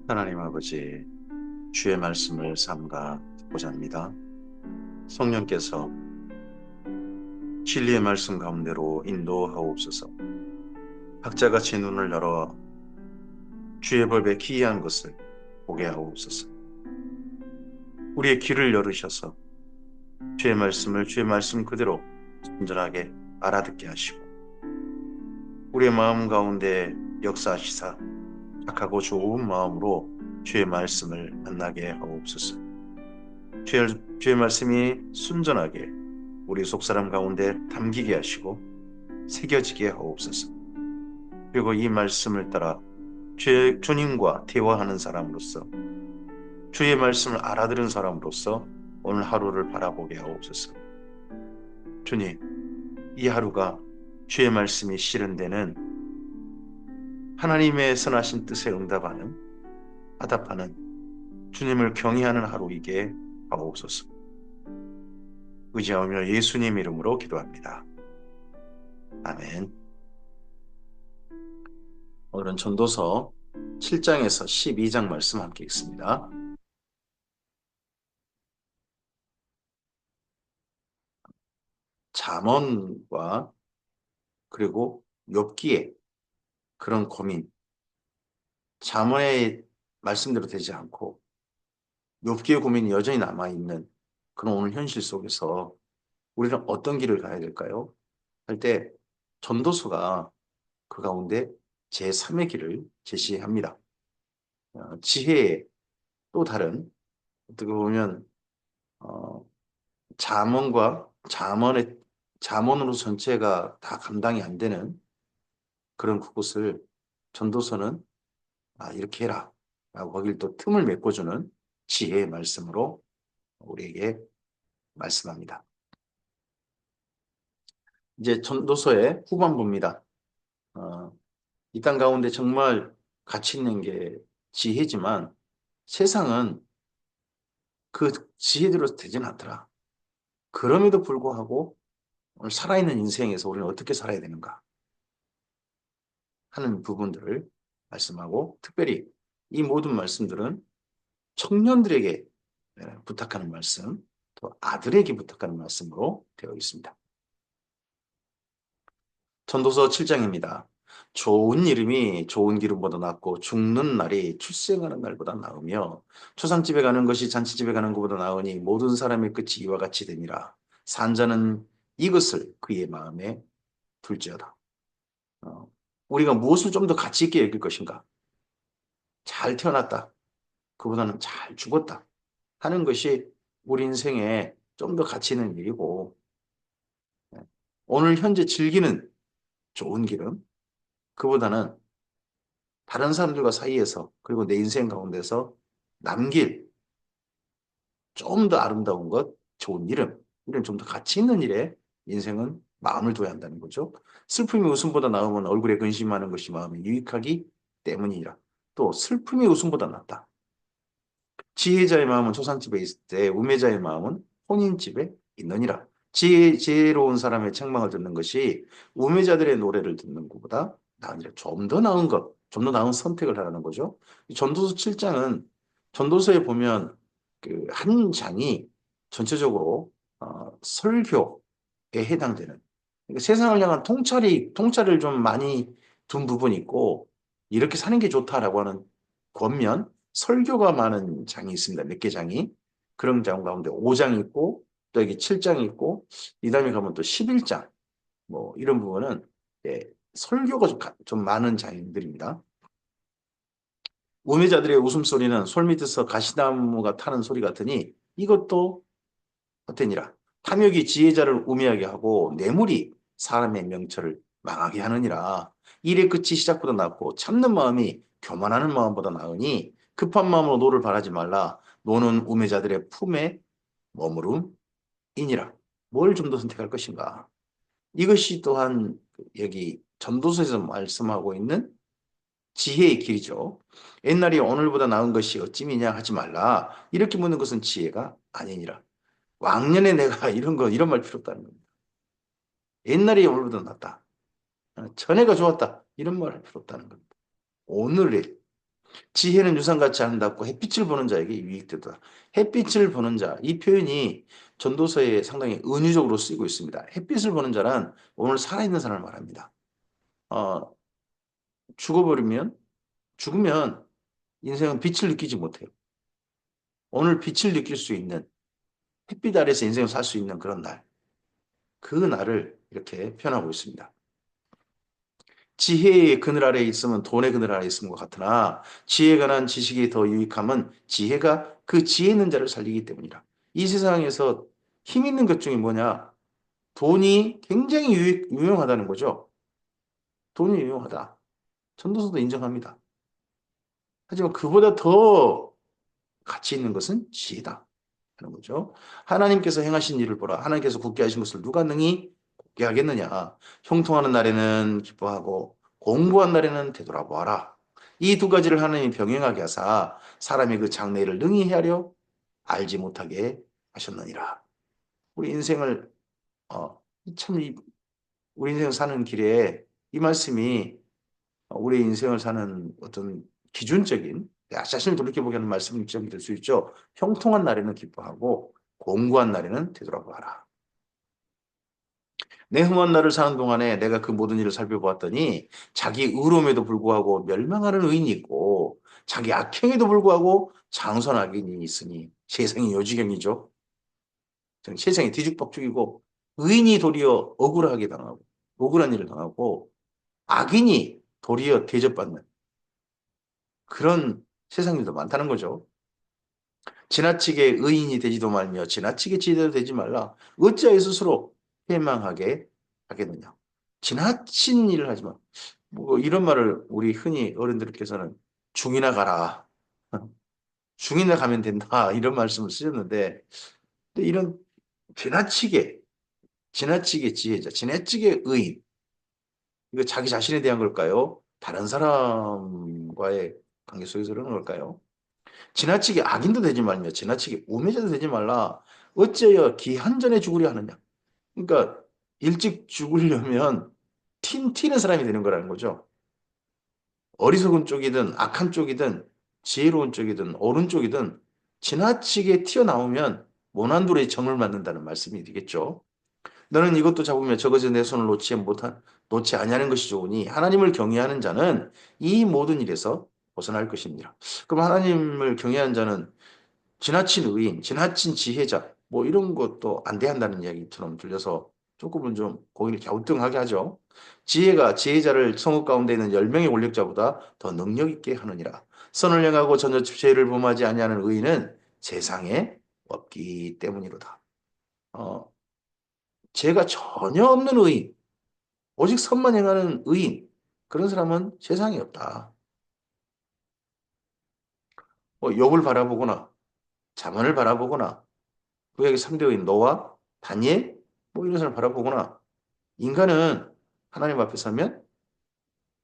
하나님 아버지, 주의 말씀을 삼가 듣고자 합니다. 성령께서 진리의 말씀 가운데로 인도하옵소서. 각자가 제 눈을 열어 주의 법에 기이한 것을 보게 하옵소서. 우리의 귀를 열으셔서 주의 말씀을 주의 말씀 그대로 순전하게 알아듣게 하시고 우리의 마음 가운데 역사하시사 착하고 좋은 마음으로 주의 말씀을 만나게 하옵소서. 주의 말씀이 순전하게 우리 속사람 가운데 담기게 하시고 새겨지게 하옵소서. 그리고 이 말씀을 따라 주님과 대화하는 사람으로서 주의 말씀을 알아들은 사람으로서 오늘 하루를 바라보게 하옵소서. 주님, 이 하루가 주의 말씀이 실현되는 하나님의 선하신 뜻에 응답하는 화답하는 주님을 경외하는 하루이게 하옵소서. 의지하며 예수님 이름으로 기도합니다. 아멘. 오늘은 전도서 7장에서 12장 말씀 함께 읽습니다. 잠언과 그리고 욥기의 그런 고민, 잠언의 말씀대로 되지 않고 욥기의 고민이 여전히 남아있는 그런 오늘 현실 속에서 우리는 어떤 길을 가야 될까요? 할 때 전도서가 그 가운데 제3의 길을 제시합니다. 지혜의 또 다른 어떻게 보면 어, 잠언과 잠언으로 전체가 다 감당이 안 되는 그런 그곳을 전도서는 이렇게 해라 라고 거길 또 틈을 메꿔주는 지혜의 말씀으로 우리에게 말씀합니다. 이제 전도서의 후반부입니다. 어, 이 땅 가운데 정말 가치 있는 게 지혜지만 세상은 그 지혜대로 되진 않더라. 그럼에도 불구하고 오늘 살아있는 인생에서 우리는 어떻게 살아야 되는가 하는 부분들을 말씀하고 특별히 이 모든 말씀들은 청년들에게 부탁하는 말씀, 또 아들에게 부탁하는 말씀으로 되어 있습니다. 전도서 7장입니다. 좋은 이름이 좋은 기름보다 낫고 죽는 날이 출생하는 날보다 나으며 초상집에 가는 것이 잔치집에 가는 것보다 나으니 모든 사람의 끝이 이와 같이 되니라. 산자는 이것을 그의 마음에 둘지어다. 어, 우리가 무엇을 좀 더 가치 있게 여길 것인가? 잘 태어났다. 그보다는 잘 죽었다. 하는 것이 우리 인생에 좀 더 가치 있는 일이고 예, 오늘 현재 즐기는 좋은 기름 그보다는 다른 사람들과 사이에서 그리고 내 인생 가운데서 남길 좀 더 아름다운 것, 좋은 이름, 이런 좀 더 가치 있는 일에 인생은 마음을 둬야 한다는 거죠. 슬픔이 웃음보다 나으면 얼굴에 근심하는 것이 마음에 유익하기 때문이라. 또 슬픔이 웃음보다 낫다. 지혜자의 마음은 초상집에 있을 때 우매자의 마음은 혼인집에 있느니라. 지혜로운 사람의 책망을 듣는 것이 우매자들의 노래를 듣는 것보다 나으니라. 좀 더 나은 것, 좀 더 나은 선택을 하라는 거죠. 전도서 7장은 전도서에 보면 그 한 장이 전체적으로 설교에 해당되는 그러니까 세상을 향한 통찰을 좀 많이 둔 부분이 있고 이렇게 사는 게 좋다라고 하는 권면 설교가 많은 장이 있습니다. 몇 개 장이. 그런 장 가운데 5장이 있고 또 여기 7장이 있고 이 다음에 가면 또 11장 뭐 이런 부분은 예, 설교가 좀 많은 장들입니다. 우매자들의 웃음소리는 솔밑에서 가시나무가 타는 소리 같으니 이것도 어때니라. 탐욕이 지혜자를 우매하게 하고 뇌물이 사람의 명철을 망하게 하느니라. 일의 끝이 시작보다 낫고 참는 마음이 교만하는 마음보다 나으니 급한 마음으로 노를 바라지 말라. 노는 우매자들의 품에 머무름이니라. 뭘 좀 더 선택할 것인가? 이것이 또한 여기 전도서에서 말씀하고 있는 지혜의 길이죠. 옛날이 오늘보다 나은 것이 어찌미냐 하지 말라. 이렇게 묻는 것은 지혜가 아니니라. 왕년에 내가 이런 말 필요 없다는 겁니다. 옛날이 오늘보다 낫다. 전에가 좋았다. 이런 말 할 필요 없다는 겁니다. 오늘에. 지혜는 유산같이 아름답고 햇빛을 보는 자에게 유익되도다. 햇빛을 보는 자, 이 표현이 전도서에 상당히 은유적으로 쓰이고 있습니다. 햇빛을 보는 자란 오늘 살아있는 사람을 말합니다. 어, 죽어버리면, 죽으면 인생은 빛을 느끼지 못해요. 오늘 빛을 느낄 수 있는, 햇빛 아래서 인생을 살 수 있는 그런 날. 그 날을 이렇게 표현하고 있습니다. 지혜의 그늘 아래 있으면 돈의 그늘 아래 있는 것 같으나 지혜에 관한 지식이 더 유익함은 지혜가 그 지혜 있는 자를 살리기 때문이라. 이 세상에서 힘 있는 것 중에 뭐냐? 돈이 굉장히 유용하다는 거죠. 돈이 유용하다. 전도서도 인정합니다. 하지만 그보다 더 가치 있는 것은 지혜다. 하는 거죠. 하나님께서 행하신 일을 보라. 하나님께서 굳게 하신 것을 누가 능히 굳게 하겠느냐. 형통하는 날에는 기뻐하고 공부한 날에는 되돌아보아라. 이 두 가지를 하나님이 병행하게 하사 사람이 그 장래를 능히 헤아려 알지 못하게 하셨느니라. 우리 인생을 어, 참 우리 인생 사는 길에 이 말씀이 우리 인생을 사는 어떤 기준적인 자신을 돌이켜보게 하는 말씀이 될 수 있죠. 형통한 날에는 기뻐하고 공고한 날에는 되돌아보아라. 내 흠한 날을 사는 동안에 내가 그 모든 일을 살펴보았더니 자기 의로움에도 불구하고 멸망하는 의인이 있고 자기 악행에도 불구하고 장선한 악인이 있으니 세상이 요지경이죠. 세상이 뒤죽박죽이고 의인이 도리어 억울하게 당하고 억울한 일을 당하고 악인이 도리어 대접받는 그런 세상일도 많다는 거죠. 지나치게 의인이 되지도 말며 지나치게 지혜도 되지 말라. 어찌하여 스스로 패망하게 하겠느냐. 지나친 일을 하지 마. 뭐 이런 말을 우리 흔히 어른들께서는 중이나 가라. 중이나 가면 된다. 이런 말씀을 쓰셨는데 근데 이런 지나치게 지나치게 지혜자, 지나치게 의인 이거 자기 자신에 대한 걸까요? 다른 사람과의 관계 속에서 그러는 걸까요? 지나치게 악인도 되지 말며 지나치게 우매자도 되지 말라. 어째여 기한전에 죽으려 하느냐. 그러니까 일찍 죽으려면 튀는 사람이 되는 거라는 거죠. 어리석은 쪽이든 악한 쪽이든 지혜로운 쪽이든 옳은 쪽이든 지나치게 튀어나오면 모난돌의 정을 맞는다는 말씀이 되겠죠. 너는 이것도 잡으며 저것에 내 손을 놓지 아니하는 것이 좋으니 하나님을 경외하는 자는 이 모든 일에서 벗어날 것입니다. 그럼 하나님을 경외하는 자는 지나친 의인, 지나친 지혜자, 뭐 이런 것도 안 대한다는 이야기처럼 들려서 조금은 좀 고개를 갸우뚱하게 하죠. 지혜가 지혜자를 성읍 가운데 있는 10명의 권력자보다 더 능력 있게 하느니라. 선을 행하고 전혀 죄를 범하지 아니하는 의인은 세상에 없기 때문이로다. 어, 죄가 전혀 없는 의인, 오직 선만 행하는 의인, 그런 사람은 세상에 없다. 뭐 욥을 바라보거나 잠언을 바라보거나 구약의 3대인 노아, 다니엘 뭐 이런 사람을 바라보거나 인간은 하나님 앞에 서면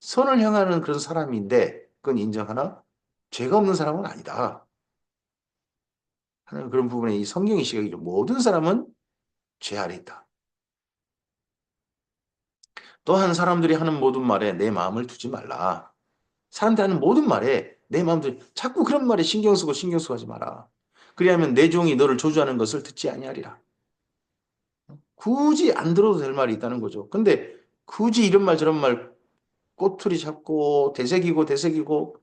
선을 향하는 그런 사람인데 그건 인정하나 죄가 없는 사람은 아니다. 하는 그런 부분에 이 성경의 시각이죠. 모든 사람은 죄 아래 있다. 또한 사람들이 하는 모든 말에 내 마음을 두지 말라. 사람들이 하는 모든 말에 내 마음을 자꾸 그런 말에 신경 쓰고 하지 마라. 그리하면 내 종이 너를 저주하는 것을 듣지 아니하리라. 굳이 안 들어도 될 말이 있다는 거죠. 근데 굳이 이런 말 저런 말 꼬투리 잡고 되새기고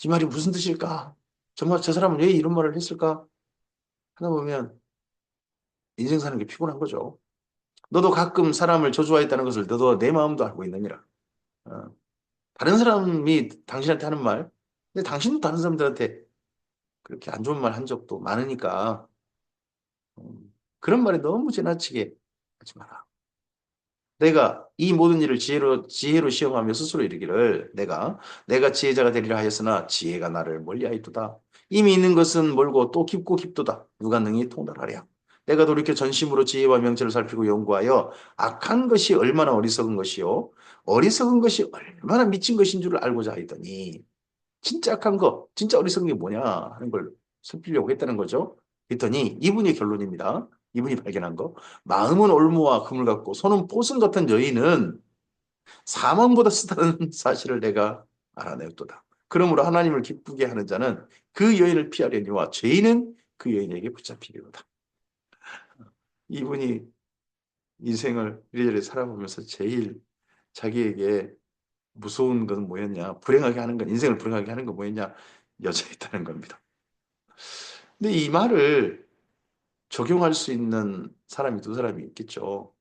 이 말이 무슨 뜻일까? 정말 저 사람은 왜 이런 말을 했을까? 하다 보면 인생 사는 게 피곤한 거죠. 너도 가끔 사람을 저주하였다는 것을 너도 내 마음도 알고 있느니라. 어, 다른 사람이 당신한테 하는 말, 근데 당신도 다른 사람들한테 그렇게 안 좋은 말 한 적도 많으니까 그런 말에 너무 지나치게 하지 마라. 내가 이 모든 일을 지혜로 시험하며 스스로 이르기를 내가 지혜자가 되리라 하였으나 지혜가 나를 멀리하였도다. 이미 있는 것은 멀고 또 깊고 깊도다. 누가 능히 통달하랴. 내가 돌이켜 전심으로 지혜와 명철을 살피고 연구하여 악한 것이 얼마나 어리석은 것이요 어리석은 것이 얼마나 미친 것인 줄을 알고자 하였더니 진짜 악한 거, 진짜 어리석은 게 뭐냐 하는 걸 살피려고 했다는 거죠. 그랬더니 이분이 결론입니다. 이분이 발견한 거. 마음은 올무와 금을 갖고 손은 포승 같은 여인은 사망보다 쓰다는 사실을 내가 알아내었도다. 그러므로 하나님을 기쁘게 하는 자는 그 여인을 피하려니와 죄인은 그 여인에게 붙잡히리로다. 이분이 인생을 이래저래 살아보면서 제일 자기에게 무서운 건 뭐였냐? 불행하게 하는 건, 인생을 불행하게 하는 건 뭐였냐? 여자였다는 겁니다. 근데 이 말을 적용할 수 있는 사람이 두 사람이 있겠죠.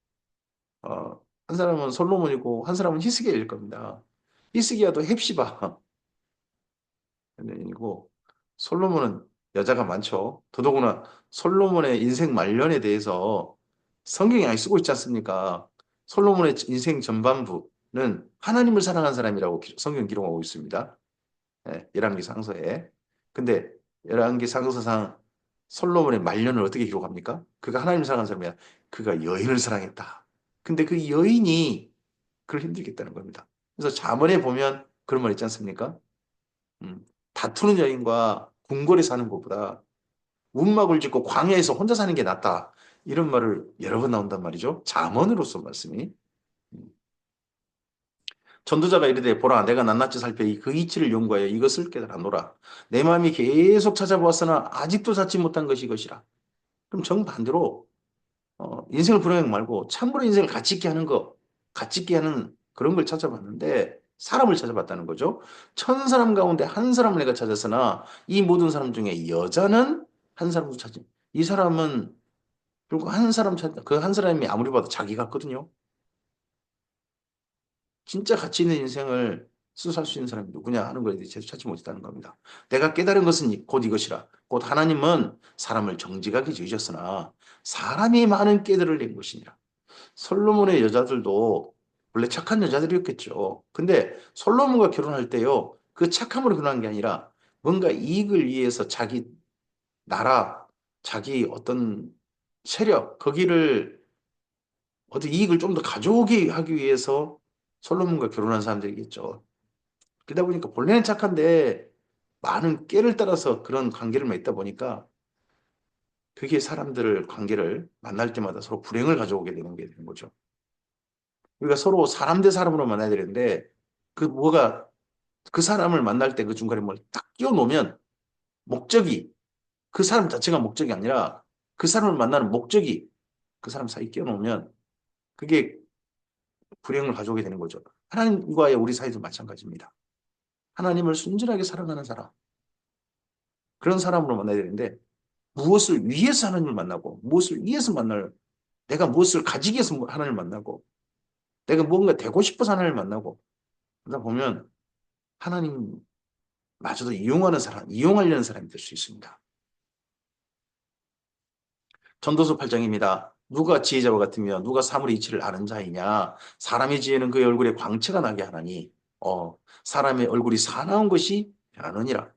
한 사람은 솔로몬이고 한 사람은 히스기야일 겁니다. 히스기야도 헵시바 연예인이고 솔로몬은 여자가 많죠. 더더구나 솔로몬의 인생 말년에 대해서 성경이 많이 쓰고 있지 않습니까? 솔로몬의 인생 전반부는 하나님을 사랑한 사람이라고 성경 기록하고 있습니다. 열왕기 상서에. 근데 열왕기 상서상 솔로몬의 말년을 어떻게 기록합니까? 그가 하나님을 사랑한 사람이야. 그가 여인을 사랑했다. 근데 그 여인이 그걸 힘들게 했다는 겁니다. 그래서 잠언에 보면 그런 말 있지 않습니까? 다투는 여인과 궁궐에 사는 것보다 움막을 짓고 광야에서 혼자 사는 게 낫다. 이런 말을 여러 번 나온단 말이죠. 잠언으로서 말씀이. 음. 전도자가 이르되 보라 내가 낱낱이 살펴 그 이치를 연구하여 이것을 깨달아노라. 내 마음이 계속 찾아보았으나 아직도 찾지 못한 것이 이것이라. 그럼 정반대로 인생을 불행하게 말고 참으로 인생을 가치 있게 하는 거, 가치 있게 하는 그런 걸 찾아봤는데 사람을 찾아봤다는 거죠. 천 사람 가운데 한 사람을 내가 찾았으나 이 모든 사람 중에 여자는 한 사람도 찾지. 이 사람은 결국 한 사람 찾다. 그 한 사람이 아무리 봐도 자기 같거든요. 진짜 가치 있는 인생을 스스로 살 수 있는 사람이 누구냐 하는 것에 대해 제대로 찾지 못했다는 겁니다. 내가 깨달은 것은 곧 이것이라. 곧 하나님은 사람을 정직하게 지으셨으나 사람이 많은 깨달을 낸 것이니라. 솔로몬의 여자들도 원래 착한 여자들이었겠죠. 근데 솔로몬과 결혼할 때요, 그 착함으로 결혼한 게 아니라 뭔가 이익을 위해서 자기 나라, 자기 어떤 세력, 거기를 어떤 이익을 좀 더 가져오게 하기 위해서 솔로몬과 결혼한 사람들이겠죠. 그러다 보니까 본래는 착한데 많은 깨를 따라서 그런 관계를 맺다 보니까 그게 사람들을 관계를 만날 때마다 서로 불행을 가져오게 되는 게 되는 거죠. 우리가 서로 사람 대 사람으로 만나야 되는데 그 뭐가 그 사람을 만날 때 그 중간에 뭘 딱 끼워 놓으면 목적이 그 사람 자체가 목적이 아니라 그 사람을 만나는 목적이 그 사람 사이 끼워 놓으면 그게 불행을 가져오게 되는 거죠. 하나님과의 우리 사이도 마찬가지입니다. 하나님을 순전하게 사랑하는 사람 그런 사람으로 만나야 되는데 무엇을 위해서 하나님을 만나고 무엇을 위해서 만날 내가 무엇을 가지기 위해서 하나님을 만나고 내가 뭔가 되고 싶어서 하나님을 만나고 그러다 보면 하나님마저도 이용하는 사람, 이용하려는 사람이 될 수 있습니다. 전도서 8장입니다. 누가 지혜자와 같으며 누가 사물의 이치를 아는 자이냐? 사람의 지혜는 그의 얼굴에 광채가 나게 하나니 사람의 얼굴이 사나운 것이 변하느니라.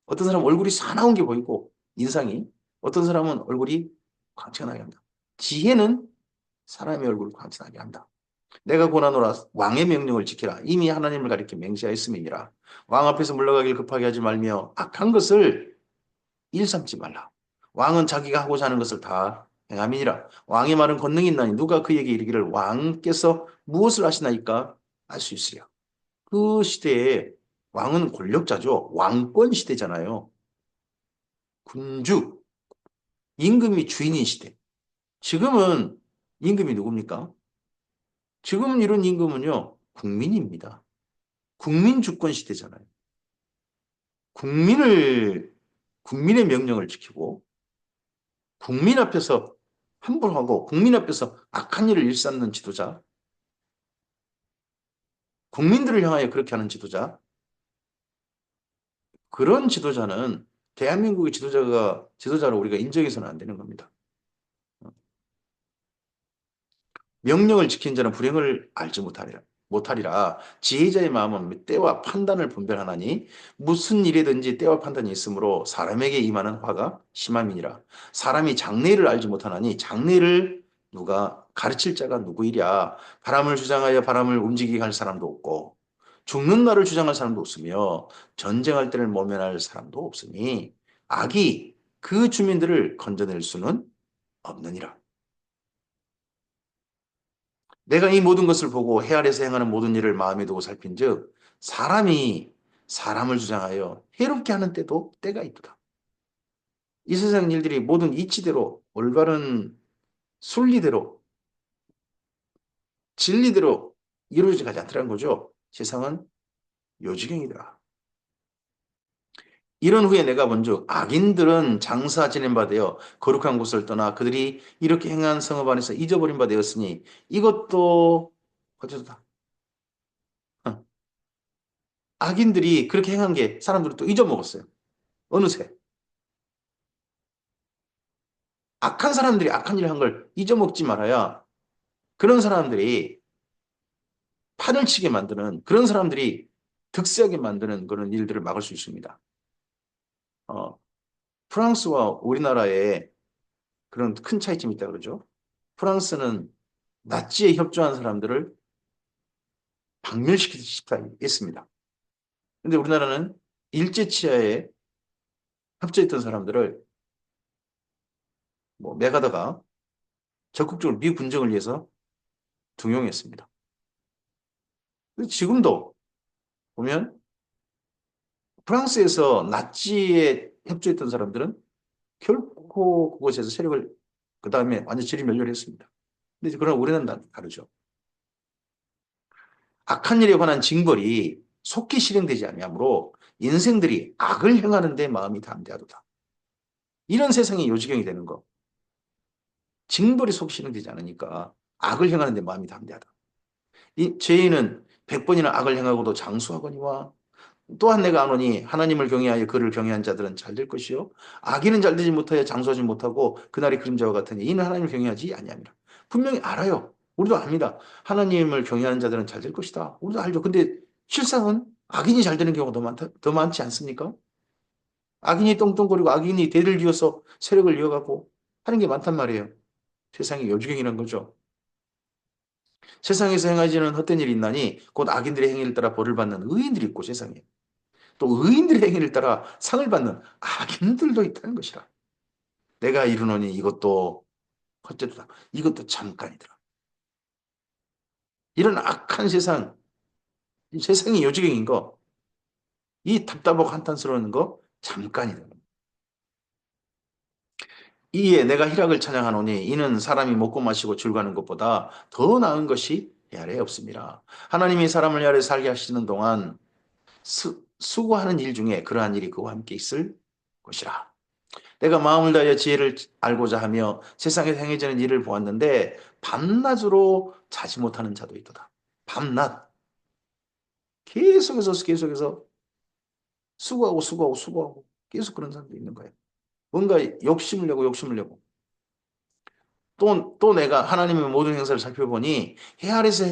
어떤 사람은 얼굴이 사나운 게 보이고 인상이 어떤 사람은 얼굴이 광채가 나게 합니다. 지혜는 사람의 얼굴을 광채나게 한다. 내가 고나노라 왕의 명령을 지키라. 이미 하나님을 가리켜 맹세하였음이니라. 왕 앞에서 물러가길 급하게 하지 말며 악한 것을 일삼지 말라. 왕은 자기가 하고자 하는 것을 다 행함이니라. 왕의 말은 권능이 있나니 누가 그에게 이르기를 왕께서 무엇을 하시나이까 알 수 있으랴. 그 시대에 왕은 권력자죠. 왕권 시대잖아요. 군주, 임금이 주인인 시대. 지금은 임금이 누굽니까? 지금 이런 임금은요, 국민입니다. 국민 주권 시대잖아요. 국민의 명령을 지키고, 국민 앞에서 함부로하고, 국민 앞에서 악한 일을 일삼는 지도자, 국민들을 향하여 그렇게 하는 지도자, 그런 지도자는 대한민국의 지도자로 우리가 인정해서는 안 되는 겁니다. 명령을 지킨 자는 불행을 알지 못하리라. 지혜자의 마음은 때와 판단을 분별하나니 무슨 일에든지 때와 판단이 있으므로 사람에게 임하는 화가 심함이니라. 사람이 장래를 알지 못하나니 장래를 누가 가르칠 자가 누구이랴. 바람을 주장하여 바람을 움직이게 할 사람도 없고 죽는 날을 주장할 사람도 없으며 전쟁할 때를 모면할 사람도 없으니 악이 그 주민들을 건져낼 수는 없느니라. 내가 이 모든 것을 보고 해 아래서 행하는 모든 일을 마음에 두고 살핀즉 사람을 주장하여 해롭게 하는 때도 때가 있도다. 이 세상 일들이 모든 이치대로 올바른 순리대로 진리대로 이루어져 가지 않더라는 거죠. 세상은 요지경이더라. 이런 후에 내가 본즉 악인들은 장사 지낸 바 되어 거룩한 곳을 떠나 그들이 이렇게 행한 성읍 안에서 잊어버린 바 되었으니 이것도 어쩌다. 악인들이 그렇게 행한 게 사람들이 또 잊어먹었어요. 어느새. 악한 사람들이 악한 일을 한 걸 잊어먹지 말아야 그런 사람들이 판을 치게 만드는 그런 사람들이 득세하게 만드는 그런 일들을 막을 수 있습니다. 어, 프랑스와 우리나라에 그런 큰 차이점이 있다 그러죠. 프랑스는 나치에 협조한 사람들을 박멸시키다 했습니다. 근데 우리나라는 일제치하에 협조했던 사람들을 뭐 메가다가 적극적으로 미국 군정을 위해서 등용했습니다. 지금도 보면 프랑스에서 나치에 협조했던 사람들은 결코 그곳에서 세력을 그 다음에 완전 지리멸렬 했습니다. 근데 그러나 우리는 다르죠. 악한 일에 관한 징벌이 속히 실행되지 아니하므로 인생들이 악을 행하는 데 마음이 담대하도다. 이런 세상이 요지경이 되는 거. 징벌이 속히 실행되지 않으니까 악을 행하는 데 마음이 담대하다. 이 죄인은 100번이나 악을 행하고도 장수하거니와 또한 내가 아노니 하나님을 경외하여 그를 경외한 자들은 잘 될 것이요 악인은 잘 되지 못하여 장수하지 못하고 그날이 그림자와 같으니 이는 하나님을 경외하지 아니함이라. 분명히 알아요. 우리도 압니다. 하나님을 경외하는 자들은 잘 될 것이다. 우리도 알죠. 근데 실상은 악인이 잘 되는 경우가 더 많지 않습니까? 악인이 똥똥거리고 악인이 대를 이어서 세력을 이어가고 하는 게 많단 말이에요. 세상이 요주경이라는 거죠. 세상에서 행하지는 헛된 일이 있나니 곧 악인들의 행위를 따라 벌을 받는 의인들이 있고 세상에 또 의인들의 행위를 따라 상을 받는 악인들도 있다는 것이라. 내가 이르노니 이것도 헛되도다. 이것도 잠깐이더라. 이런 악한 세상, 이 세상이 요지경인 거, 이 답답하고 한탄스러운 거 잠깐이다. 이에 내가 희락을 찬양하노니 이는 사람이 먹고 마시고 즐거워하는 것보다 더 나은 것이 이 아래에 없습니다. 하나님이 사람을 이 아래 살게 하시는 동안 수고하는 일 중에 그러한 일이 그와 함께 있을 것이라. 내가 마음을 다하여 지혜를 알고자 하며 세상에 행해지는 일을 보았는데 밤낮으로 자지 못하는 자도 있도다. 밤낮 계속해서 수고하고 계속 그런 사람도 있는 거예요. 뭔가 욕심을 내고 또 내가 하나님의 모든 행사를 살펴보니 해 아래서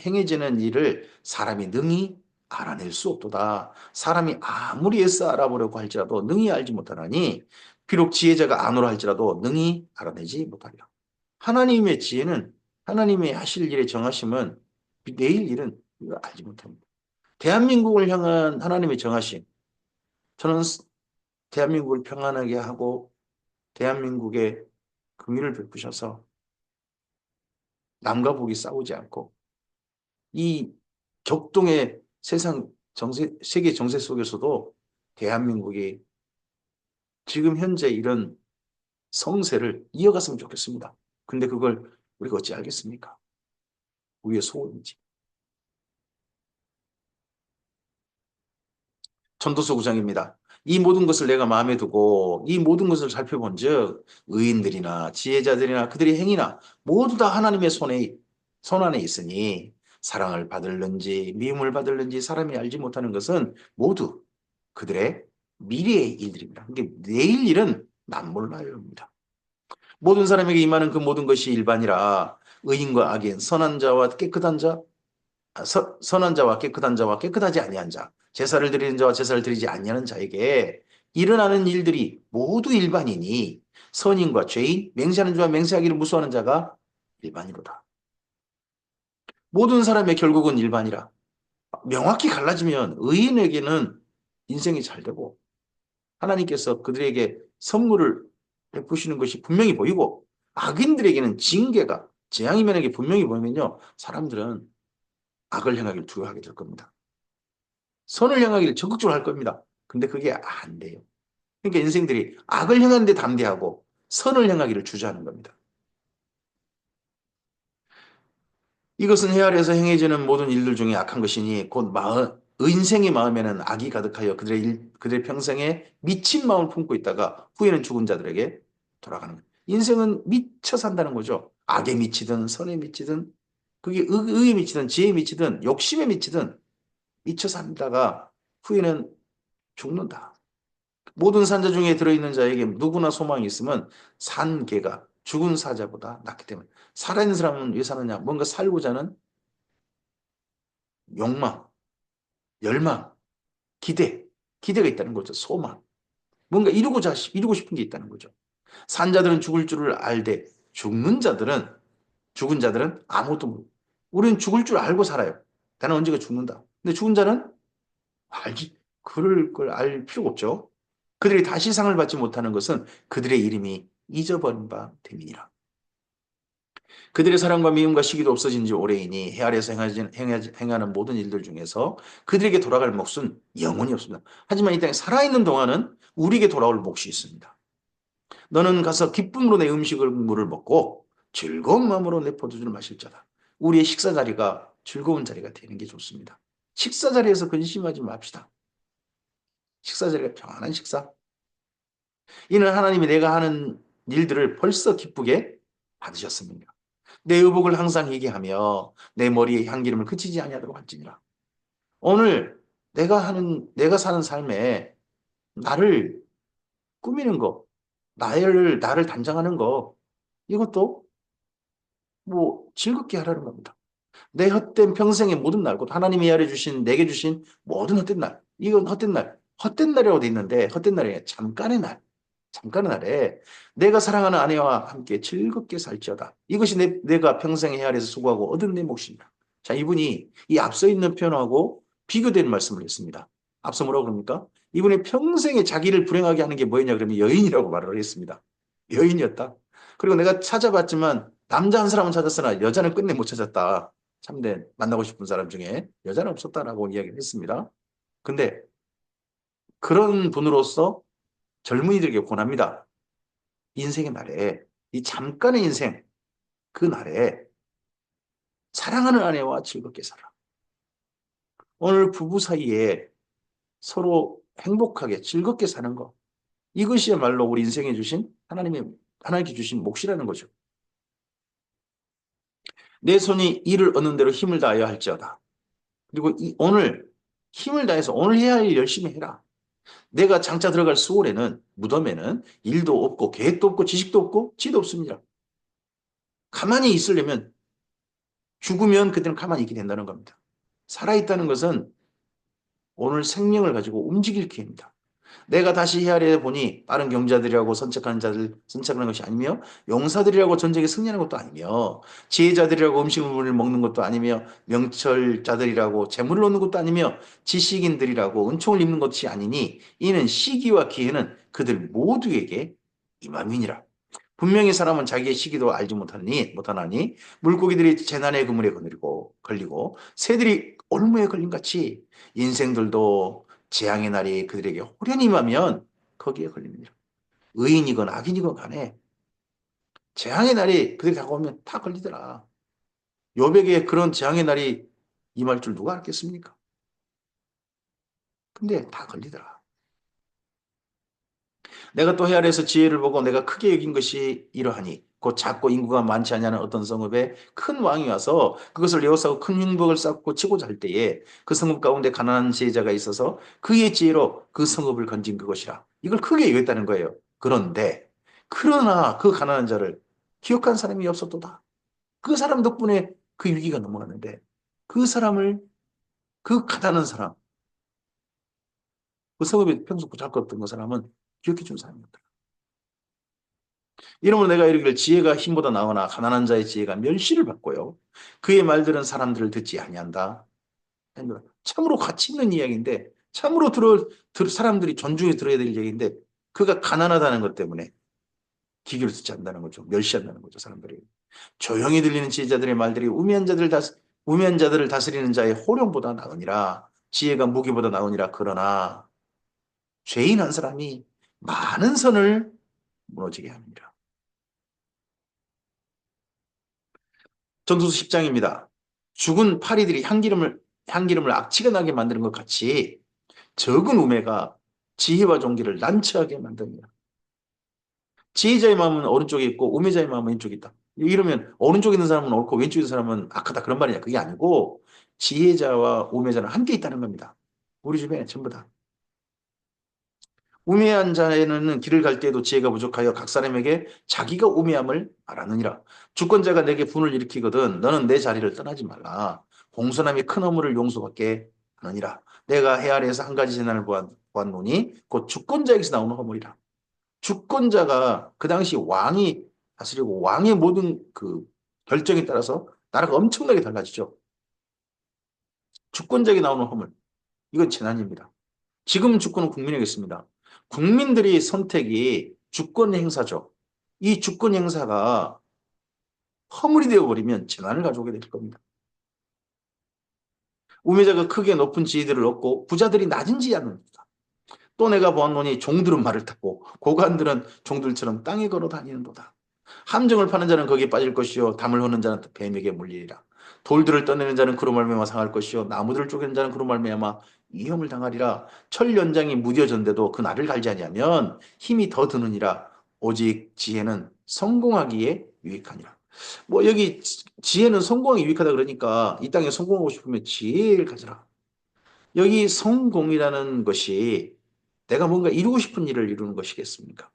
행해지는 일을 사람이 능히 알아낼 수 없도다. 사람이 아무리 애써 알아보려고 할지라도 능히 알지 못하나니 비록 지혜자가 아노라 할지라도 능히 알아내지 못하리라. 하나님의 지혜는 하나님의 하실 일의 정하심은 내일 일은 우리가 알지 못합니다. 대한민국을 향한 하나님의 정하심. 저는 대한민국을 평안하게 하고 대한민국에 긍휼을 베푸셔서 남과 북이 싸우지 않고 이 격동의 세계 정세 속에서도 대한민국이 지금 현재 이런 성세를 이어갔으면 좋겠습니다. 근데 그걸 우리가 어찌 알겠습니까? 우리의 소원이지. 전도서 9장입니다. 이 모든 것을 내가 마음에 두고 이 모든 것을 살펴본 즉 의인들이나 지혜자들이나 그들의 행위나 모두 다 하나님의 손 안에 있으니 사랑을 받을는지 미움을 받을는지 사람이 알지 못하는 것은 모두 그들의 미래의 일들입니다. 그러니까 내일 일은 난 몰라요입니다. 모든 사람에게 임하는 그 모든 것이 일반이라 의인과 악인, 선한 자와 깨끗한 자, 선한 자와 깨끗하지 아니한 자, 제사를 드리는 자와 제사를 드리지 아니하는 자에게 일어나는 일들이 모두 일반이니 선인과 죄인, 맹세하는 자와 맹세하기를 무수하는 자가 일반이로다. 모든 사람의 결국은 일반이라. 명확히 갈라지면 의인에게는 인생이 잘 되고 하나님께서 그들에게 선물을 베푸시는 것이 분명히 보이고 악인들에게는 징계가 재앙이 면하게 분명히 보이면요. 사람들은 악을 행하기를 두려워하게 될 겁니다. 선을 향하기를 적극적으로 할 겁니다. 근데 그게 안 돼요. 그러니까 인생들이 악을 향하는데 담대하고 선을 향하기를 주저하는 겁니다. 이것은 헤아려서 행해지는 모든 일들 중에 악한 것이니 곧 인생의 마음에는 악이 가득하여 그들의 평생에 미친 마음을 품고 있다가 후에는 죽은 자들에게 돌아가는 거예요. 인생은 미쳐 산다는 거죠. 악에 미치든 선에 미치든 그게 의에 미치든 지혜에 미치든 욕심에 미치든 미쳐 산다가 후에는 죽는다. 모든 산자 중에 들어있는 자에게 누구나 소망이 있으면 산 개가 죽은 사자보다 낫기 때문에 살아있는 사람은 왜 사느냐? 뭔가 살고자 하는 욕망, 열망, 기대가 있다는 거죠. 소망. 뭔가 이루고 싶은 게 있다는 거죠. 산자들은 죽을 줄을 알되 죽은 자들은 아무것도 모르고 우리는 죽을 줄 알고 살아요. 나는 언제가 죽는다. 근데 죽은 자는 그럴 걸 알 필요가 없죠. 그들이 다시 상을 받지 못하는 것은 그들의 이름이 잊어버린 바 됨이니라. 그들의 사랑과 미움과 시기도 없어진 지 오래이니 해 아래에서 행하는 모든 일들 중에서 그들에게 돌아갈 몫은 영원히 없습니다. 하지만 이 땅에 살아있는 동안은 우리에게 돌아올 몫이 있습니다. 너는 가서 기쁨으로 내 음식을 먹고 즐거운 마음으로 내 포도주를 마실 자다. 우리의 식사 자리가 즐거운 자리가 되는 게 좋습니다. 식사 자리에서 근심하지 맙시다. 식사 자리가 평안한 식사. 이는 하나님이 내가 하는 일들을 벌써 기쁘게 받으셨습니다. 내 의복을 항상 희게하며 내 머리에 향기름을 그치지 아니하도록 할지니라. 오늘 내가 사는 삶에 나를 꾸미는 거, 나를 단장하는 거, 이것도 뭐 즐겁게 하라는 겁니다. 내 헛된 평생의 모든 날, 곧 하나님이 내게 주신 모든 헛된 날, 이건 헛된 날이라고 돼 있는데, 헛된 날이 아니라 잠깐의 날에 내가 사랑하는 아내와 함께 즐겁게 살지어다. 이것이 내가 평생 헤아려서 수고하고 얻은 내 몫입니다. 자, 이분이 이 앞서 있는 표현하고 비교된 말씀을 했습니다. 앞서 뭐라고 그럽니까? 이분이 평생에 자기를 불행하게 하는 게 뭐였냐 그러면 여인이라고 말을 했습니다. 여인이었다. 그리고 내가 찾아봤지만 남자 한 사람은 찾았으나 여자는 끝내 못 찾았다. 참된 만나고 싶은 사람 중에 여자는 없었다라고 이야기를 했습니다. 근데 그런 분으로서 젊은이들에게 권합니다. 인생의 날에 이 잠깐의 인생 그 날에 사랑하는 아내와 즐겁게 살아. 오늘 부부 사이에 서로 행복하게 즐겁게 사는 거 이것이야말로 우리 인생에 주신 하나님께 주신 몫이라는 거죠. 내 손이 이를 얻는 대로 힘을 다하여 할지어다. 그리고 오늘 힘을 다해서 오늘 해야 할 일 열심히 해라. 내가 장차 들어갈 수월에는 무덤에는 일도 없고 계획도 없고 지식도 없고 지도 없습니다. 가만히 있으려면 죽으면 그때는 가만히 있게 된다는 겁니다. 살아있다는 것은 오늘 생명을 가지고 움직일 기회입니다. 내가 다시 헤아려 보니 빠른 경자들이라고 선책하는 것이 아니며 용사들이라고 전쟁에 승리하는 것도 아니며 지혜자들이라고 음식물을 먹는 것도 아니며 명철자들이라고 재물을 얻는 것도 아니며 지식인들이라고 은총을 입는 것이 아니니 이는 시기와 기회는 그들 모두에게 임함이니라. 분명히 사람은 자기의 시기도 알지 못하나니 물고기들이 재난의 그물에 걸리고 새들이 올무에 걸린 같이 인생들도 재앙의 날이 그들에게 호련히 임하면 거기에 걸립니다. 의인이건 악인이건 간에 재앙의 날이 그들이 다가오면 다 걸리더라. 요백에 그런 재앙의 날이 임할 줄 누가 알겠습니까? 근데 다 걸리더라. 내가 또 헤아려서 지혜를 보고 내가 크게 여긴 것이 이러하니 곧 작고 인구가 많지 않냐는 어떤 성읍에 큰 왕이 와서 그것을 에워싸고 큰 흉복을 쌓고 치고자 할 때에 그 성읍 가운데 가난한 지혜자가 있어서 그의 지혜로 그 성읍을 건진 그것이라. 이걸 크게 여겼다는 거예요. 그러나 그 가난한 자를 기억한 사람이 없었도다. 그 사람 덕분에 그 위기가 넘어갔는데 그 사람을 그 가난한 사람 그 성읍에 평소 보잘것없던 그 사람은 기억해 준 사람이었다. 이러므로 내가 이르기를 지혜가 힘보다 나으나 가난한 자의 지혜가 멸시를 받고요. 그의 말들은 사람들을 듣지 아니한다. 참으로 가치 있는 이야기인데 참으로 사람들이 존중해 들어야 될 얘기인데 그가 가난하다는 것 때문에 기교를 듣지 않는다는 거죠. 멸시한다는 거죠. 사람들이. 조용히 들리는 지혜자들의 말들이 우매한 자들을 다스리는 자의 호령보다 나으니라. 지혜가 무기보다 나으니라. 그러나 죄인 한 사람이 많은 선을 무너지게 합니다. 전도서 10장입니다. 죽은 파리들이 향기름을 악취가 나게 만드는 것 같이 적은 우매가 지혜와 종기를 난처하게 만듭니다. 지혜자의 마음은 오른쪽에 있고 우매자의 마음은 왼쪽에 있다. 이러면 오른쪽에 있는 사람은 옳고 왼쪽에 있는 사람은 악하다 그런 말이냐. 그게 아니고 지혜자와 우매자는 함께 있다는 겁니다. 우리 주변에 전부 다. 우매한 자에는 길을 갈 때에도 지혜가 부족하여 각 사람에게 자기가 우매함을 말하느니라. 주권자가 내게 분을 일으키거든 너는 내 자리를 떠나지 말라. 공손함이 큰 허물을 용서받게 하느니라. 내가 해 아래에서 한 가지 재난을 보았노니 곧 주권자에게서 나오는 허물이라. 주권자가 그 당시 왕이 다스리고 왕의 모든 그 결정에 따라서 나라가 엄청나게 달라지죠. 주권자에게 나오는 허물. 이건 재난입니다. 지금 주권은 국민에게 있습니다. 국민들의 선택이 주권 행사죠. 이 주권 행사가 허물이 되어버리면 재난을 가져오게 될 겁니다. 우매자가 크게 높은 지위들을 얻고 부자들이 낮은 지위에 앉는다. 또 내가 보았노니 종들은 말을 타고 고관들은 종들처럼 땅에 걸어 다니는도다. 함정을 파는 자는 거기에 빠질 것이요 담을 허는 자는 뱀에게 물리리라. 돌들을 떠내는 자는 그로 말미암아 상할 것이요 나무들을 쪼개는 자는 그로 말미암아 위험을 당하리라. 철 연장이 무뎌졌는데도 그 날을 갈지 아니하면 힘이 더 드느니라. 오직 지혜는 성공하기에 유익하니라. 뭐 여기 지혜는 성공하기 유익하다 그러니까 이 땅에 성공하고 싶으면 지혜를 가져라. 여기 성공이라는 것이 내가 뭔가 이루고 싶은 일을 이루는 것이겠습니까?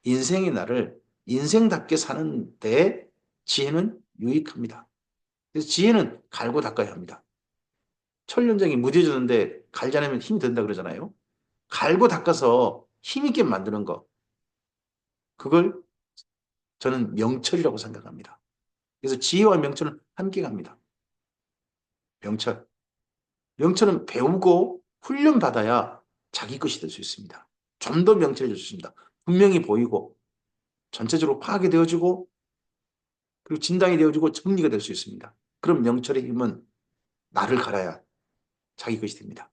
인생의 날을 인생답게 사는데 지혜는 유익합니다. 그래서 지혜는 갈고 닦아야 합니다. 철 연장이 무뎌졌는데 갈지 않으면 힘이 든다 그러잖아요. 갈고 닦아서 힘있게 만드는 거. 그걸 저는 명철이라고 생각합니다. 그래서 지혜와 명철은 함께 갑니다. 명철. 명철은 배우고 훈련받아야 자기 것이 될 수 있습니다. 좀 더 명철해질 수 있습니다. 분명히 보이고 전체적으로 파악이 되어지고 그리고 진단이 되어지고 정리가 될 수 있습니다. 그럼 명철의 힘은 나를 갈아야 자기 것이 됩니다.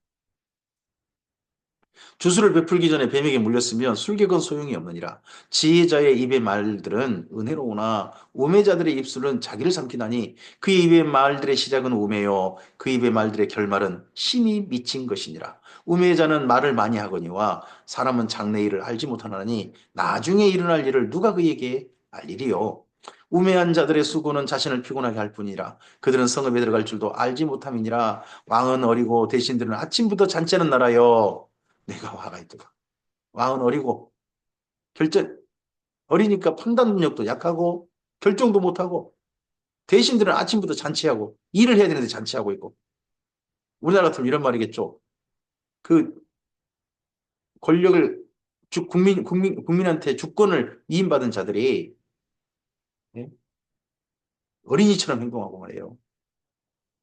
주술을 베풀기 전에 뱀에게 물렸으면 술객은 소용이 없느니라. 지혜자의 입의 말들은 은혜로우나 우매자들의 입술은 자기를 삼키나니 그 입의 말들의 시작은 우매요 그 입의 말들의 결말은 심히 미친 것이니라. 우매자는 말을 많이 하거니와 사람은 장래일을 알지 못하나니 나중에 일어날 일을 누가 그에게 알리리요. 우매한 자들의 수고는 자신을 피곤하게 할 뿐이라. 그들은 성읍에 들어갈 줄도 알지 못함이니라. 왕은 어리고 대신들은 아침부터 잔치하는 나라요. 내가 화가 있도다. 왕은 어리고 결정 어리니까 판단 능력도 약하고 결정도 못하고 대신들은 아침부터 잔치하고 일을 해야 되는데 잔치하고 있고 우리나라 같으면 이런 말이겠죠. 그 권력을 국민한테 주권을 위임받은 자들이 예? 어린이처럼 행동하고 말이에요.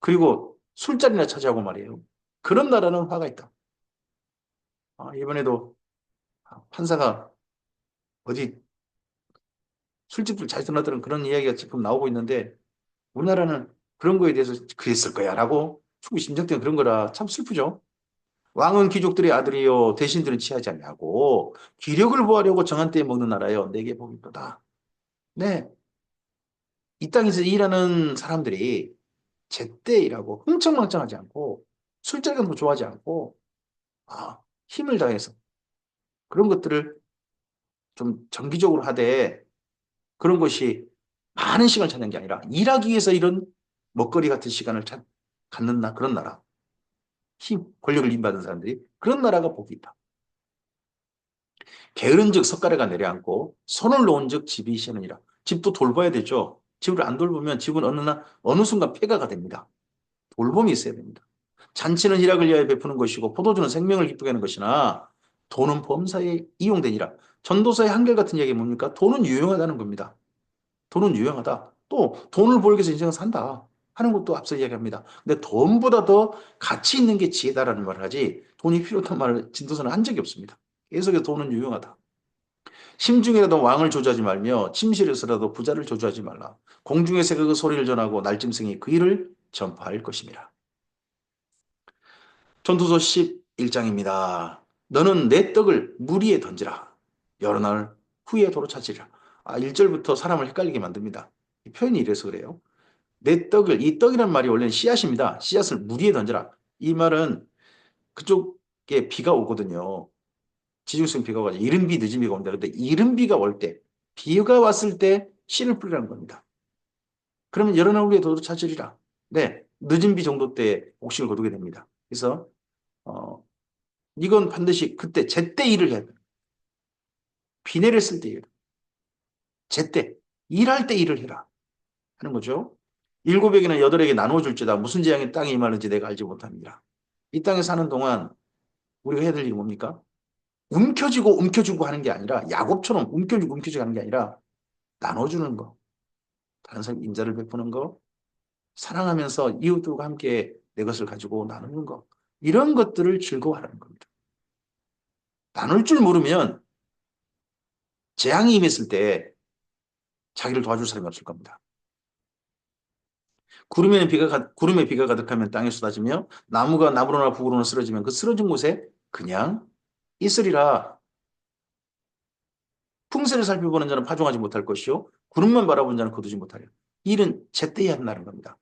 그리고 술자리나 차지하고 말이에요. 그런 나라는 화가 있다. 이번에도 판사가 어디 술집을 잘 떠났다는 그런 이야기가 지금 나오고 있는데 우리나라는 그런 거에 대해서 그랬을 거야 라고 충분히 심정되는 그런 거라 참 슬프죠. 왕은 귀족들의 아들이요 대신들은 취하지 않냐고 기력을 보하려고 정한 때에 먹는 나라요 내게 복이 있도다. 네, 이 땅에서 일하는 사람들이 제때 일하고 흥청망청하지 않고 술자리 같은 거 좋아하지 않고 힘을 다해서 그런 것들을 좀 정기적으로 하되 그런 것이 많은 시간을 찾는 게 아니라 일하기 위해서 이런 먹거리 같은 시간을 갖는 그런 나라. 권력을 인받은 사람들이 그런 나라가 복이 있다. 게으른즉 석가래가 내려앉고 손을 놓은즉 집이 시느니라. 집도 돌봐야 되죠. 집을 안 돌보면 집은 어느 순간 폐가가 됩니다. 돌봄이 있어야 됩니다. 잔치는 희락을 위하여 베푸는 것이고 포도주는 생명을 기쁘게 하는 것이나 돈은 범사에 이용되니라. 전도서의 한결같은 이야기 뭡니까? 돈은 유용하다는 겁니다. 돈은 유용하다. 또 돈을 벌기 위해서 인생을 산다 하는 것도 앞서 이야기합니다. 근데 돈보다 더 가치 있는 게 지혜다라는 말을 하지 돈이 필요하다는 말을 진도서는 한 적이 없습니다. 계속해서 돈은 유용하다. 심중이라도 왕을 조주하지 말며 침실에서라도 부자를 조주하지 말라. 공중의 새가 그 소리를 전하고 날짐승이 그 일을 전파할 것입니다. 전도서 11장입니다. 너는 내 떡을 물 위에 던지라. 여러 날 후에 도로 찾으리라. 1절부터 사람을 헷갈리게 만듭니다. 이 표현이 이래서 그래요. 내 떡을, 이 떡이란 말이 원래는 씨앗입니다. 씨앗을 물 위에 던져라. 이 말은 그쪽에 비가 오거든요. 지중성 비가 오거든요. 이른 비, 늦은 비가 온다. 근데 이른 비가 올 때, 비가 왔을 때 씨를 뿌리라는 겁니다. 그러면 여러 날 후에 도로 찾으리라. 네, 늦은 비 정도 때 옥식을 거두게 됩니다. 그래서 어, 이건 반드시 그때 제때 일을 해야 돼요. 비 내렸을 때 일, 제때 일할 때 일을 해라 하는 거죠. 일곱에게는 여덟에게 나눠줄지다. 무슨 재앙이 땅에 임하는지 내가 알지 못합니다. 이 땅에 사는 동안 우리가 해야 될 일이 뭡니까? 움켜쥐고 움켜쥐고 하는 게 아니라 야곱처럼 움켜쥐고 움켜쥐고 하는 게 아니라 나눠주는 거, 다른 사람 인자를 베푸는 거, 사랑하면서 이웃들과 함께 내 것을 가지고 나누는 거, 이런 것들을 즐거워하는 겁니다. 나눌 줄 모르면 재앙이 임했을 때 자기를 도와줄 사람이 없을 겁니다. 구름에 비가 가득하면 땅에 쏟아지며 나무가 나무로나 북으로나 쓰러지면 그 쓰러진 곳에 그냥 있으리라. 풍세를 살펴보는 자는 파종하지 못할 것이요 구름만 바라보는 자는 거두지 못하리라. 일은 제때에 한다는 겁니다.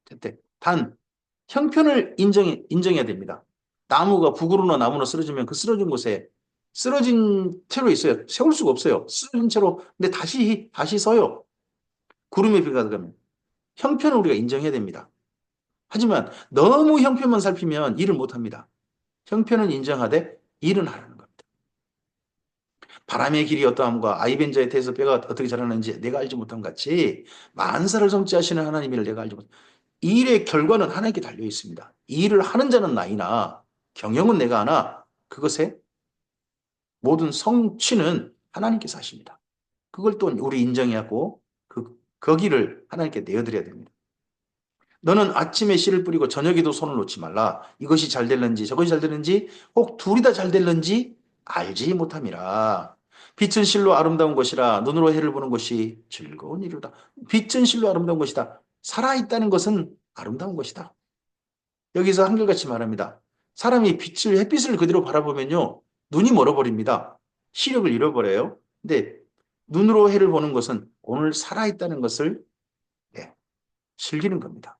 제때. 단 형편을 인정해야 됩니다. 나무가 북으로나 나무나 쓰러지면 그 쓰러진 곳에 쓰러진 채로 있어요. 세울 수가 없어요. 쓰러진 채로. 근데 다시 서요. 구름에 비가 가득하면. 형편을 우리가 인정해야 됩니다. 하지만 너무 형편만 살피면 일을 못합니다. 형편은 인정하되 일은 하라는 겁니다. 바람의 길이 어떠함과 아이벤저의 태에서 뼈가 어떻게 자라는지 내가 알지 못함 같이 만사를 성취하시는 하나님을 내가 알지 못함. 일의 결과는 하나님께 달려 있습니다. 일을 하는 자는 나이나 경영은 내가 하나 그것의 모든 성취는 하나님께서 하십니다. 그걸 또 우리 인정해야 하고 거기를 하나님께 내어드려야 됩니다. 너는 아침에 씨를 뿌리고 저녁에도 손을 놓지 말라. 이것이 잘 될는지 저것이 잘 될는지 혹 둘이 다 잘 될는지 알지 못함이라. 빛은 실로 아름다운 것이라 눈으로 해를 보는 것이 즐거운 일이다. 빛은 실로 아름다운 것이다. 살아있다는 것은 아름다운 것이다. 여기서 한결같이 말합니다. 사람이 햇빛을 그대로 바라보면요. 눈이 멀어버립니다. 시력을 잃어버려요. 근데 눈으로 해를 보는 것은 오늘 살아있다는 것을 네, 즐기는 겁니다.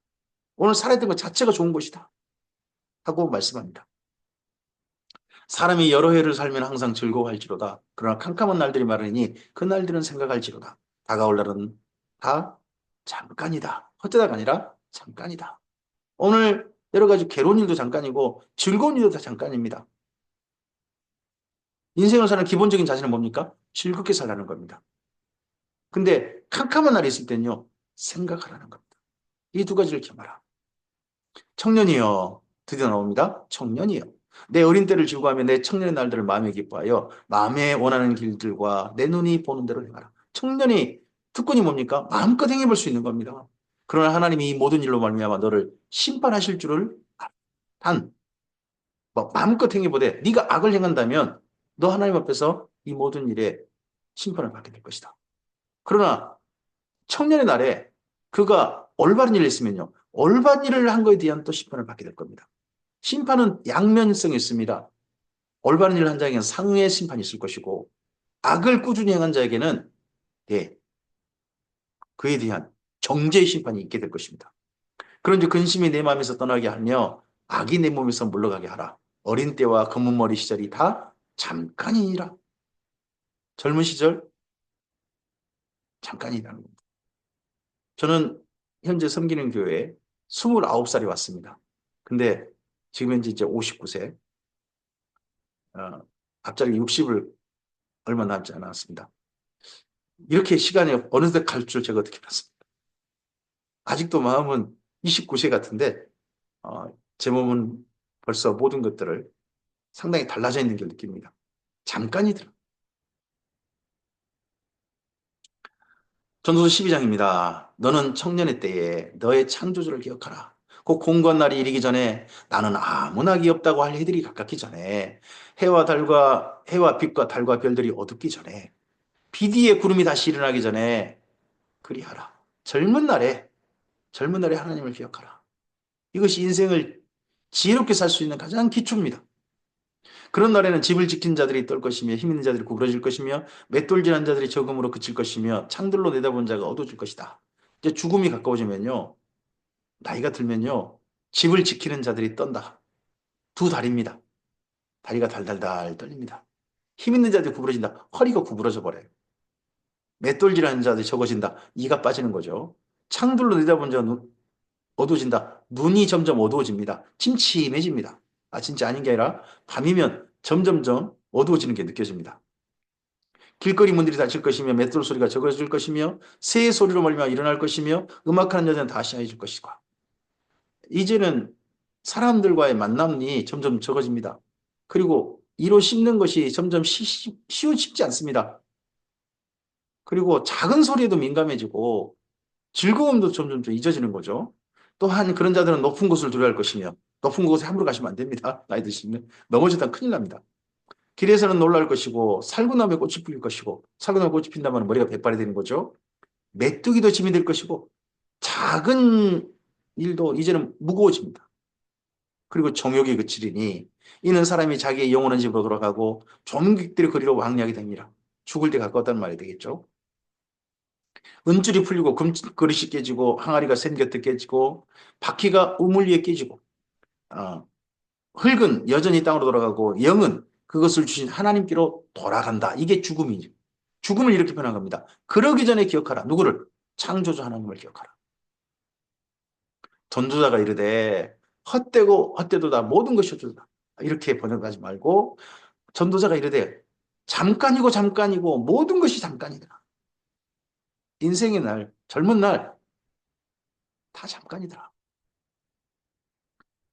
오늘 살아있던 것 자체가 좋은 것이다. 하고 말씀합니다. 사람이 여러 해를 살면 항상 즐거워할지로다. 그러나 캄캄한 날들이 많으니 그 날들은 생각할지로다. 다가올 날은 다 잠깐이다. 헛되다가 아니라 잠깐이다. 오늘 여러 가지 괴로운 일도 잠깐이고 즐거운 일도 다 잠깐입니다. 인생을 사는 기본적인 자세는 뭡니까? 즐겁게 살라는 겁니다. 근데 캄캄한 날이 있을 때는요. 생각하라는 겁니다. 이 두 가지를 겸하라. 청년이여 드디어 나옵니다. 청년이여 내 어린 때를 즐거워하며 내 청년의 날들을 마음에 기뻐하여 마음에 원하는 길들과 내 눈이 보는 대로 행하라. 청년이 특권이 뭡니까? 마음껏 행해볼 수 있는 겁니다. 그러나 하나님이 이 모든 일로 말미암아 너를 심판하실 줄을 알아. 단 마음껏 행해보되 네가 악을 행한다면 너 하나님 앞에서 이 모든 일에 심판을 받게 될 것이다. 그러나 청년의 날에 그가 올바른 일을 했으면요. 올바른 일을 한 거에 대한 또 심판을 받게 될 겁니다. 심판은 양면성이 있습니다. 올바른 일을 한 자에게는 상위의 심판이 있을 것이고 악을 꾸준히 행한 자에게는 네, 그에 대한 정죄의 심판이 있게 될 것입니다. 그런지 근심이 내 마음에서 떠나게 하며 악이 내 몸에서 물러가게 하라. 어린 때와 검은 머리 시절이 다 잠깐이니라. 젊은 시절 잠깐이라는 겁니다. 저는 현재 섬기는 교회에 29살이 왔습니다. 근데 지금 현재 이제 59세, 앞자리 60을 얼마 남지 않았습니다. 이렇게 시간이 어느새 갈 줄 제가 어떻게 알았습니까? 아직도 마음은 29세 같은데 제 몸은 벌써 모든 것들을 상당히 달라져 있는 걸 느낍니다. 잠깐이더라. 전도서 12장입니다. 너는 청년의 때에 너의 창조주를 기억하라. 곧 공고한 날이 이르기 전에 나는 아무 낙이 없다고 할 해들이 가깝기 전에 해와 빛과 달과 별들이 어둡기 전에 비디의 구름이 다시 일어나기 전에 그리하라. 젊은 날에 하나님을 기억하라. 이것이 인생을 지혜롭게 살 수 있는 가장 기초입니다. 그런 날에는 집을 지킨 자들이 떨 것이며 힘 있는 자들이 구부러질 것이며 맷돌질한 자들이 적음으로 그칠 것이며 창들로 내다본 자가 어두워질 것이다. 이제 죽음이 가까워지면요. 나이가 들면요. 집을 지키는 자들이 떤다. 두 다리입니다. 다리가 달달달 떨립니다. 힘 있는 자들이 구부러진다. 허리가 구부러져 버려요. 맷돌질하는 자들이 적어진다. 이가 빠지는 거죠. 창들로 내다본 자는 어두워진다. 눈이 점점 어두워집니다. 침침해집니다. 아, 진짜 아닌 게 아니라 밤이면 점점점 어두워지는 게 느껴집니다. 길거리 문들이 닫힐 것이며 맷돌 소리가 적어질 것이며 새 소리로 말미암아 일어날 것이며 음악하는 여자는 다시 하얘질 것이고 이제는 사람들과의 만남이 점점 적어집니다. 그리고 이로 씹는 것이 점점 쉽지 않습니다. 그리고 작은 소리에도 민감해지고 즐거움도 점점 좀 잊어지는 거죠. 또한 그런 자들은 높은 곳을 두려워할 것이며 높은 곳에 함부로 가시면 안 됩니다. 나이 드시면 넘어졌다 큰일 납니다. 길에서는 놀랄 것이고 살구나무에 꽃이 피울 것이고 살구나무에 꽃이 핀다면 머리가 백발이 되는 거죠. 메뚜기도 짐이 될 것이고 작은 일도 이제는 무거워집니다. 그리고 정욕이 그치리니 이는 사람이 자기의 영원한 집으로 돌아가고 종객들의 거리로 왕래하게 됩니다. 죽을 때 가까웠다는 말이 되겠죠. 은줄이 풀리고 금그릇이 깨지고 항아리가 샌 곁에 깨지고 바퀴가 우물 위에 깨지고 어, 흙은 여전히 땅으로 돌아가고 영은 그것을 주신 하나님께로 돌아간다. 이게 죽음이죠. 죽음을 이렇게 표현한 겁니다. 그러기 전에 기억하라. 누구를? 창조주 하나님을 기억하라. 전도자가 이르되 헛되고 헛되도다. 모든 것이 헛되도다. 이렇게 번역하지 말고 전도자가 이르되 잠깐이고 잠깐이고 모든 것이 잠깐이다. 인생의 날, 젊은 날 다 잠깐이더라.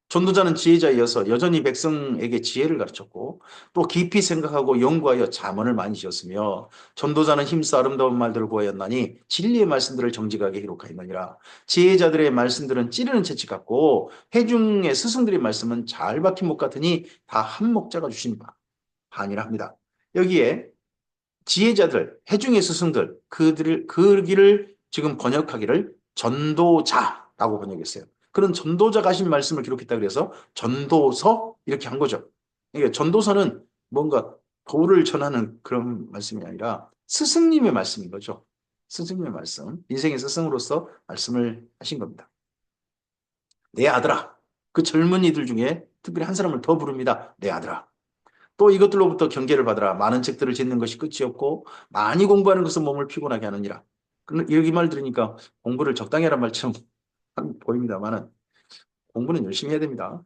전도자는 지혜자이어서 여전히 백성에게 지혜를 가르쳤고 또 깊이 생각하고 연구하여 잠언을 많이 지었으며 전도자는 힘써 아름다운 말들을 구하였나니 진리의 말씀들을 정직하게 기록하였느니라. 지혜자들의 말씀들은 찌르는 채찍 같고 회중의 스승들의 말씀은 잘 박힌 목 같으니 다 한 목자가 주신 바 아니라 합니다. 여기에 지혜자들, 회중의 스승들 그 길을 지금 번역하기를 전도자라고 번역했어요. 그런 전도자가 하신 말씀을 기록했다 그래서 전도서 이렇게 한 거죠. 이게 전도서는 뭔가 도를 전하는 그런 말씀이 아니라 스승님의 말씀인 거죠. 스승님의 말씀, 인생의 스승으로서 말씀을 하신 겁니다. 내 아들아, 그 젊은이들 중에 특별히 한 사람을 더 부릅니다. 내 아들아. 또 이것들로부터 경계를 받으라. 많은 책들을 짓는 것이 끝이 없고 많이 공부하는 것은 몸을 피곤하게 하느니라. 여기 말 들으니까 공부를 적당히 하란 말처럼 보입니다만은 공부는 열심히 해야 됩니다.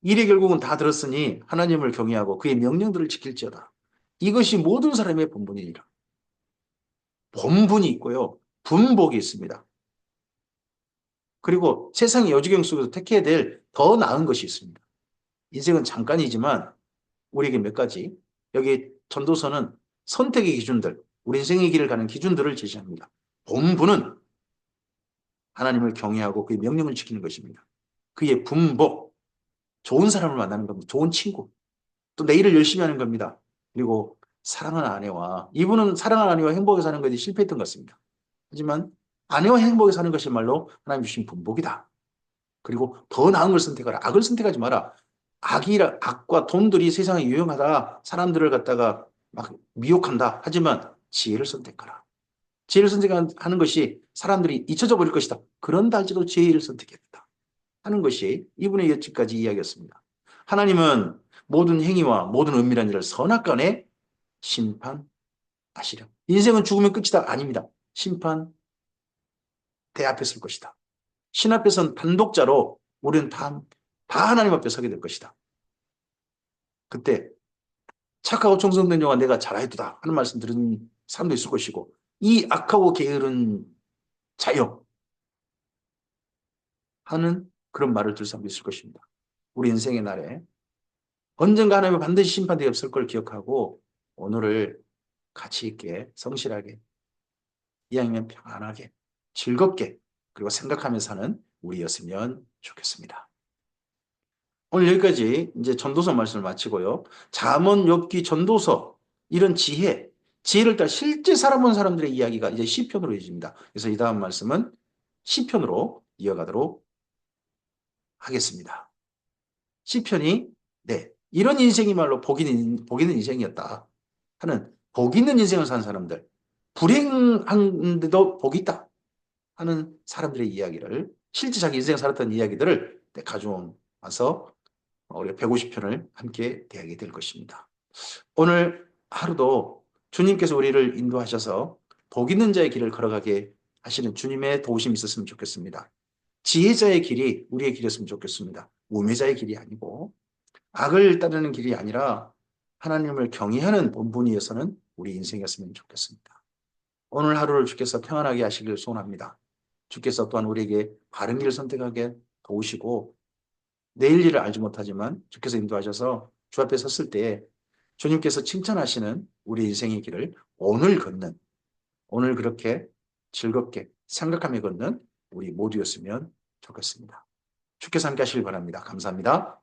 일의 결국은 다 들었으니 하나님을 경외하고 그의 명령들을 지킬지어다. 이것이 모든 사람의 본분이니라. 본분이 있고요. 분복이 있습니다. 그리고 세상의 여지경 속에서 택해야 될 더 나은 것이 있습니다. 인생은 잠깐이지만 우리에게 몇 가지 여기 전도서는 선택의 기준들, 우리 인생의 길을 가는 기준들을 제시합니다. 본분은 하나님을 경외하고 그의 명령을 지키는 것입니다. 그의 분복, 좋은 사람을 만나는 겁니다. 좋은 친구, 또 내 일을 열심히 하는 겁니다. 그리고 사랑하는 아내와 이분은 사랑하는 아내와 행복하게 사는 것이 실패했던 것 같습니다. 하지만 아내와 행복하게 사는 것이말로 하나님 주신 분복이다. 그리고 더 나은 걸 선택하라. 악을 선택하지 마라. 악과 돈들이 세상에 유용하다. 사람들을 갖다가 막 미혹한다. 하지만 지혜를 선택하라. 지혜를 선택하는 것이 사람들이 잊혀져 버릴 것이다. 그런다 할지라도 지혜를 선택해야 된다. 하는 것이 이분의 여지까지 이야기였습니다. 하나님은 모든 행위와 모든 은밀한 일을 선악간에 심판하시려. 인생은 죽으면 끝이다. 아닙니다. 심판 대 앞에 설 것이다. 신 앞에서는 단독자로 우리는 다 하나님 앞에 서게 될 것이다. 그때 착하고 충성된 영아 내가 잘하였도다 하는 말씀 들은 사람도 있을 것이고 이 악하고 게으른 자여 하는 그런 말을 들을 사람도 있을 것입니다. 우리 인생의 날에 언젠가 하나님은 반드시 심판되어 없을 걸 기억하고 오늘을 가치 있게 성실하게 이왕이면 평안하게 즐겁게 그리고 생각하며 사는 우리였으면 좋겠습니다. 오늘 여기까지 이제 전도서 말씀을 마치고요. 잠언, 욥기, 전도서 이런 지혜를 따라 실제 살아본 사람들의 이야기가 이제 시편으로 이어집니다. 그래서 이 다음 말씀은 시편으로 이어가도록 하겠습니다. 시편이 네, 이런 인생이말로 복 있는 인생이었다 하는 복 있는 인생을 산 사람들, 불행한데도 복이 있다 하는 사람들의 이야기를, 실제 자기 인생 살았던 이야기들을 가져와서 우리가 150편을 함께 대하게 될 것입니다. 오늘 하루도 주님께서 우리를 인도하셔서 복 있는 자의 길을 걸어가게 하시는 주님의 도우심이 있었으면 좋겠습니다. 지혜자의 길이 우리의 길이었으면 좋겠습니다. 우매자의 길이 아니고 악을 따르는 길이 아니라 하나님을 경외하는 본분이어서는 우리 인생이었으면 좋겠습니다. 오늘 하루를 주께서 평안하게 하시길 소원합니다. 주께서 또한 우리에게 바른 길을 선택하게 도우시고 내일 일을 알지 못하지만 주께서 인도하셔서 주 앞에 섰을 때에 주님께서 칭찬하시는 우리 인생의 길을 오늘 걷는, 오늘 그렇게 즐겁게 생각하며 걷는 우리 모두였으면 좋겠습니다. 주께서 함께 하시길 바랍니다. 감사합니다.